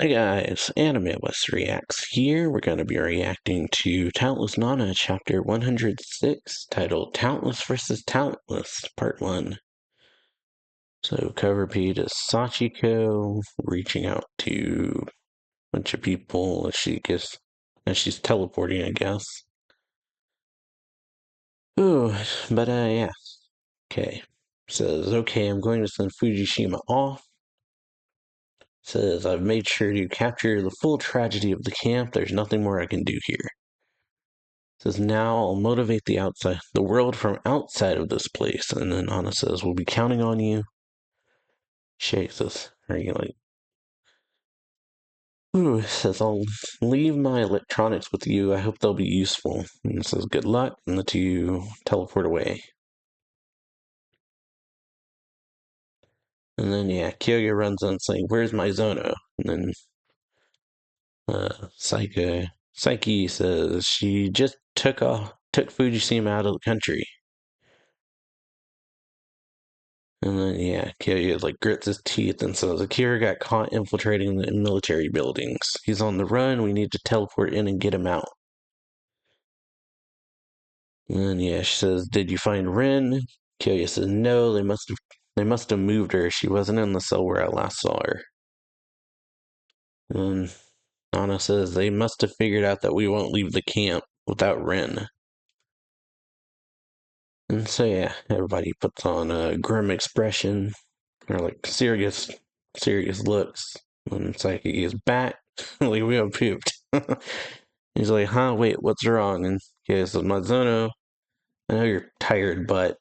Hey guys, AnimeWestReacts here. We're going to be reacting to Talentless Nana chapter 106, titled Talentless vs. Talentless, part 1. So, cover page is Sachiko reaching out to a bunch of people as she's teleporting, I guess. Ooh, but yeah. Okay. Says, okay, I'm going to send Fujishima off. Says, I've made sure to capture the full tragedy of the camp. There's nothing more I can do here. Says, now I'll motivate the world from outside of this place. And then Anna says, we'll be counting on you. Shay says, are you like, ooh, says, I'll leave my electronics with you. I hope they'll be useful. And it says, good luck. And the two teleport away. And then, yeah, Kyoya runs on saying, where's my Zono? And then, Psyche says, she just took Fujishima out of the country. And then, yeah, Kyoya like grits his teeth and says, Akira got caught infiltrating the military buildings. He's on the run. We need to teleport in and get him out. And then, yeah, she says, did you find Rin? Kyoya says, no, they must have moved her. She wasn't in the cell where I last saw her. And Anna says, they must have figured out that we won't leave the camp without Rin. And so, yeah, everybody puts on a grim expression, or like serious looks. And it's like he's back. Like, we have pooped. He's like, huh, wait, what's wrong? And he says, Mazono, I know you're tired, but.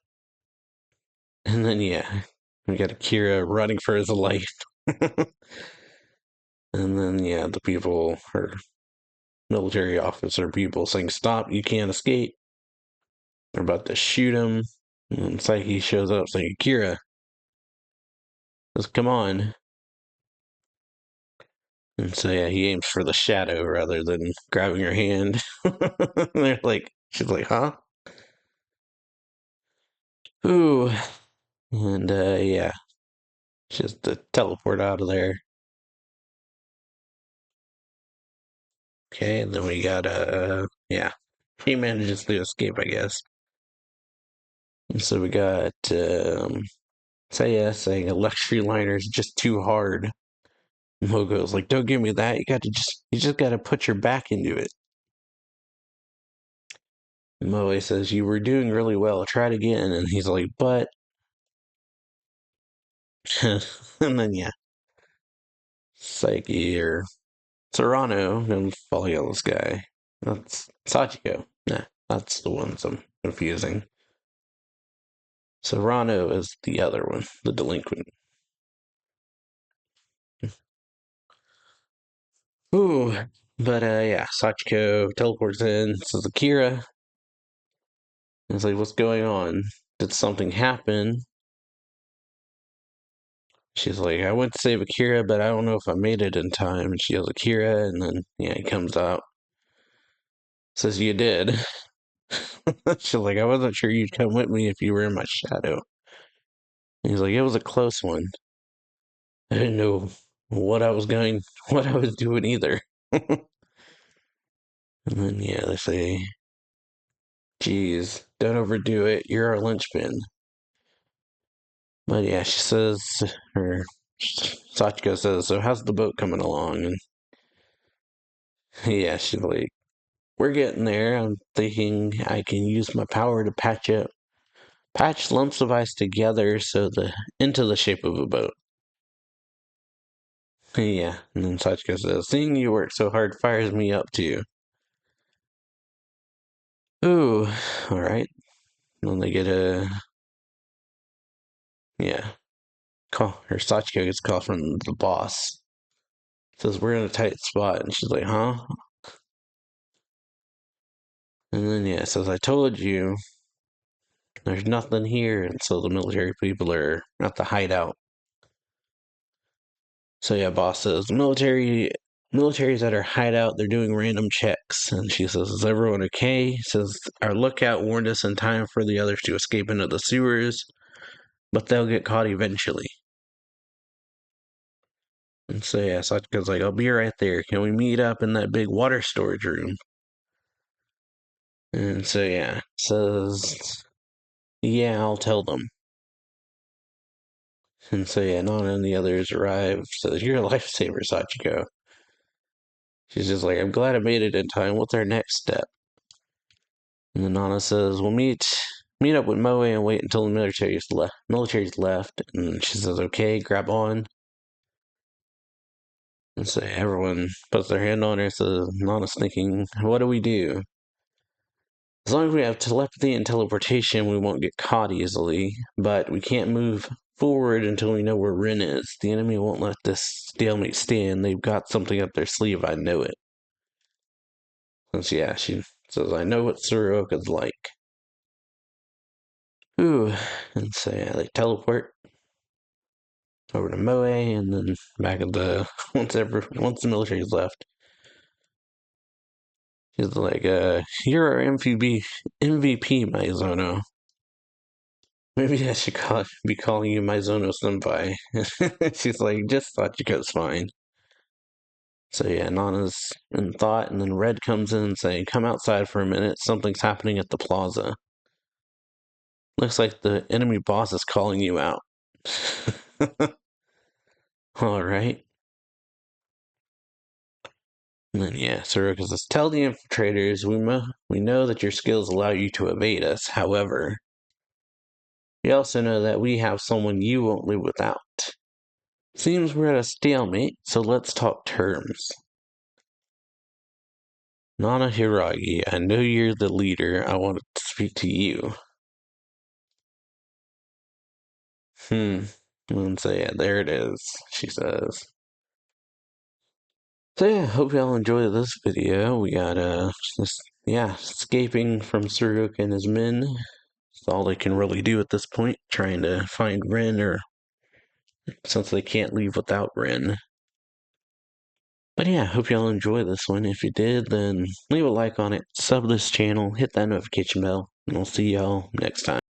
And then, yeah, we got Akira running for his life. And then, yeah, the people, or military officer people saying, stop, you can't escape. They're about to shoot him. And Psyche shows up saying, Akira, says, come on. And so, yeah, he aims for the shadow rather than grabbing her hand. They're like, she's like, huh? Ooh. And, yeah, just to teleport out of there. Okay, and then we got, yeah, he manages to escape, I guess. And so we got, Saya saying a luxury liner is just too hard. Mogo's like, don't give me that. You just gotta put your back into it. And Moe says, you were doing really well. Try it again. And he's like, but. And then, yeah, Psyche or Serrano and follow out this guy. That's Sachiko. Nah, that's the ones I'm confusing. Serrano is the other one, the delinquent. Ooh, but yeah, Sachiko teleports in, says Akira. It's like, what's going on? Did something happen? She's like, I went to save Akira, but I don't know if I made it in time. And she yells Akira, and then yeah, he comes out, says you did. She's like, I wasn't sure you'd come with me if you were in my shadow. And he's like, it was a close one. I didn't know what I was doing either. And then yeah, they say, geez, don't overdo it. You're our linchpin. But yeah, she says, or Sachiko says, so how's the boat coming along? And yeah, she's like, we're getting there. I'm thinking I can use my power to patch lumps of ice together into the shape of a boat. Yeah, and then Sachiko says, seeing you work so hard fires me up too. Ooh, alright. Then they get yeah, call. Her Sachiko gets a call from the boss. Says, we're in a tight spot. And she's like, huh? And then, yeah, says, I told you, there's nothing here. And so the military people are at the hideout. So yeah, boss says, military's at our hideout. They're doing random checks. And she says, is everyone okay? Says, our lookout warned us in time for the others to escape into the sewers, but they'll get caught eventually. And so yeah, Sachiko's like, I'll be right there. Can we meet up in that big water storage room? And so yeah, says, yeah, I'll tell them. And so yeah, Nana and the others arrive. Says, you're a lifesaver, Sachiko. She's just like, I'm glad I made it in time. What's our next step? And then Nana says, we'll meet up with Moe and wait until the military's left. And she says, okay, grab on. And so everyone puts their hand on her. So Nana's thinking, what do we do? As long as we have telepathy and teleportation, we won't get caught easily. But we can't move forward until we know where Rin is. The enemy won't let this stalemate stand. They've got something up their sleeve, I know it. And so, yeah, she says, I know what Tsuruoka's like. Ooh, and so yeah, they teleport over to Moe, and then back at the once the military's left, he's like, "You're our MVP, Maizono. Maybe I should be calling you Maizono Senpai." She's like, "Just thought you could fine." So yeah, Nana's in thought, and then Red comes in and saying, "Come outside for a minute. Something's happening at the plaza. Looks like the enemy boss is calling you out." All right. And then yeah, Soroka says, "Tell the infiltrators we know that your skills allow you to evade us. However, we also know that we have someone you won't live without. Seems we're at a stalemate, so let's talk terms. Nana Hiragi, I know you're the leader. I want to speak to you." And so yeah, there it is, she says. So yeah, hope y'all enjoyed this video. We got escaping from Suruk and his men. It's all they can really do at this point, trying to find Rin, or since they can't leave without Rin. But yeah, hope y'all enjoy this one. If you did, then leave a like on it, sub this channel, hit that notification bell, and I'll see y'all next time.